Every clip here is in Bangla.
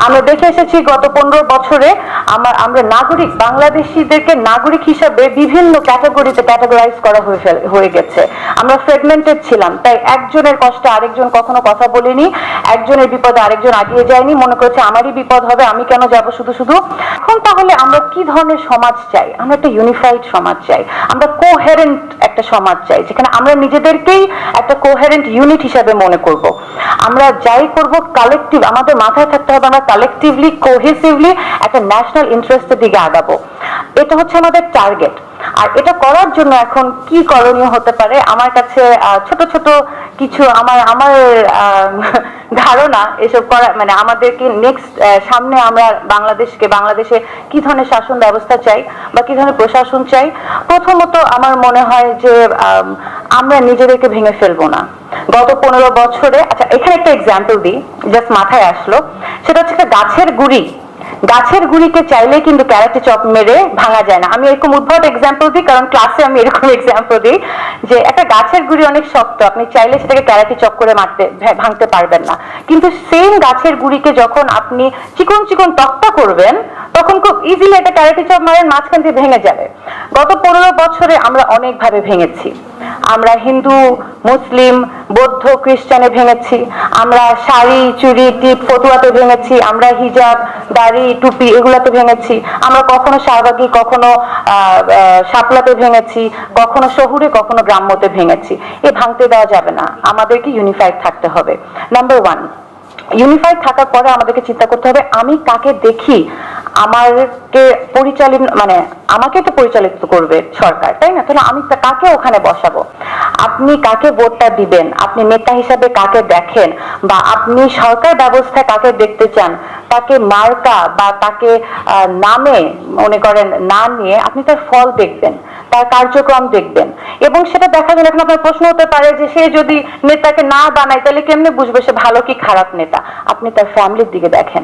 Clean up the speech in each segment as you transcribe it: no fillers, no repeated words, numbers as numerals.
আমরা দেখে এসেছি গত 15 বছরে আমরা নাগরিক বাংলাদেশিদেরকে নাগরিক হিসাবে বিভিন্ন ক্যাটাগরিতে ক্যাটাগরাইজ করা হয়ে গেছে। আমরা ফ্রেগমেন্টেড ছিলাম, তাই একজনের কষ্টে আরেকজন কখনো কথা বলেনি, একজনের বিপদে আরেকজন আগিয়ে যায়নি, মনে করেছে আমারই বিপদ হবে, আমি কেন যাব শুধু শুধু। এখন তাহলে আমরা কি ধরনের সমাজ চাই? আমরা একটা ইউনিফাইড সমাজ চাই, আমরা কোহেরেন্ট একটা সমাজ চাই, যেখানে আমরা নিজেদেরকেই একটা কোহেরেন্ট ইউনিট হিসাবে মনে করব। আমরা যাই করব কালেকটিভ, আমাদের মাথায় থাকতে হবে আমরা কালেকটিভলি কোহেসিভলি একটা ন্যাশনাল ইন্টারেস্টের দিকে আগাবো। এটা হচ্ছে আমাদের টার্গেট। আর এটা করার জন্য এখন কি করণীয় হতে পারে, আমার কাছে ছোট ছোট কিছু আমার ধারণা এসব করা, মানে আমাদেরকে নেক্সট সামনে আমরা বাংলাদেশে কি ধরনের শাসন ব্যবস্থা চাই বা কি ধরনের প্রশাসন চাই। প্রথমত আমার মনে হয় যে আমরা নিজেদেরকে ভেঙে ফেলবো না। গত 15 বছরে, আচ্ছা এখানে একটা এক্সাম্পল দিই, জাস্ট মাথায় আসলো, সেটা হচ্ছে একটা গাছের গুড়িকে চাইলে কিন্তু ক্যারাটে চপ মেরে ভাঙা যায় না। আমি এরকম উদ্ভট এক্সাম্পল দিই কারণ ক্লাসে আমি এরকম এক্সাম্পল দিই যে একটা গাছের গুড়ি অনেক শক্ত, আপনি চাইলে সেটাকে ক্যারাটে চপ করে ভাঙতে পারবেন না। কিন্তু সেম গাছের গুড়িকে যখন আপনি চিকন চিকন তক্তা করবেন তখন খুব ইজিলি একটা ক্যারাটে চপ মারেন, মাঝখান দিয়ে ভেঙে যাবে। গত 15 বছরে আমরা অনেকভাবে ভেঙেছি। আমরা হিন্দু, মুসলিম, বৌদ্ধ, খ্রিস্টানে ভেঙেছি, আমরা শাড়ি, চুড়ি, টিপ, ফতুয়াতে ভেঙেছি, আমরা হিজাব, দাড়ি, টুপি এগুলাতে ভেঙেছি, আমরা কখনো শাহবাগী, কখনো শাপলাতে ভেঙেছি, কখনো শহুরে, কখনো গ্রাম্যতে ভেঙেছি। এ ভাঙতে দেওয়া যাবে না, আমাদেরকে ইউনিফাইড থাকতে হবে। নাম্বার 1, ইউনিফাইড থাকার পরে আমাদেরকে চিন্তা করতে হবে আমি কাকে দেখি আমাকে পরিচালিত, মানে আমাকে তো পরিচালিত করবে সরকার, তাই না? তাহলে আমি কাকে ওখানে বসাবো? আপনি কাকে ভোটটা দিবেন, আপনি নেতা হিসাবে কাকে দেখেন, বা আপনি সরকার ব্যবস্থায় কাকে দেখতে চান, তাকে মার্কা বা তাকে নামে মনে করেন না নিয়ে আপনি তার ফল দেখবেন, তার কার্যক্রম দেখবেন। এবং সেটা দেখার জন্য এখন আপনার প্রশ্ন হতে পারে যে সে যদি নেতাকে না বানায় তাহলে কেমনে বুঝবে সে ভালো কি খারাপ নেতা? আপনি তার ফ্যামিলির দিকে দেখেন,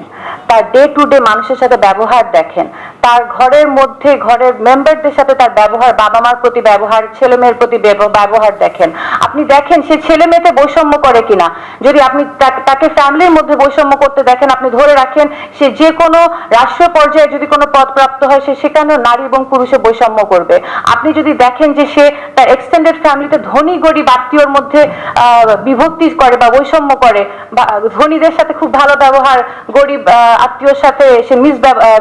তার ডে টু ডে মানুষের সাথে ব্যবহার দেখেন, তার ঘরের মধ্যে ঘরের মেম্বারদের সাথে তার ব্যবহার, বাবা মার প্রতি ব্যবহার, ছেলে মেয়ের প্রতি ব্যবহার দেখেন। আপনি দেখেন সে ছেলে মেয়েতে বৈষম্য করে কিনা। যদি আপনি তাকে ফ্যামিলির মধ্যে বৈষম্য করতে দেখেন, আপনি ধরে রাখেন সে যে কোনো রাষ্ট্রীয় পর্যায়ে যদি কোনো পদ প্রাপ্ত হয় সে সেখানেও নারী এবং পুরুষে বৈষম্য করবে। আপনি যদি দেখেন যে সে তার এক্সটেন্ডেড ফ্যামিলিতে ধনী গরিব আত্মীয়র মধ্যে বিভক্তি করে বা বৈষম্য করে, বা ধনীদের সাথে খুব ভালো ব্যবহার, গরিব আত্মীয়র সাথে সে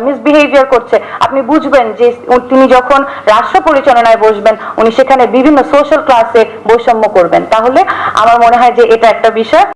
মিসবিহেভিয়ার করছে, আপনি বুঝবেন যে তিনি যখন রাষ্ট্র পরিচালনায় বসবেন উনি সেখানে বিভিন্ন সোশ্যাল ক্লাসে বৈষম্য করবেন। তাহলে আমার মনে হয় যে এটা একটা বিষয়।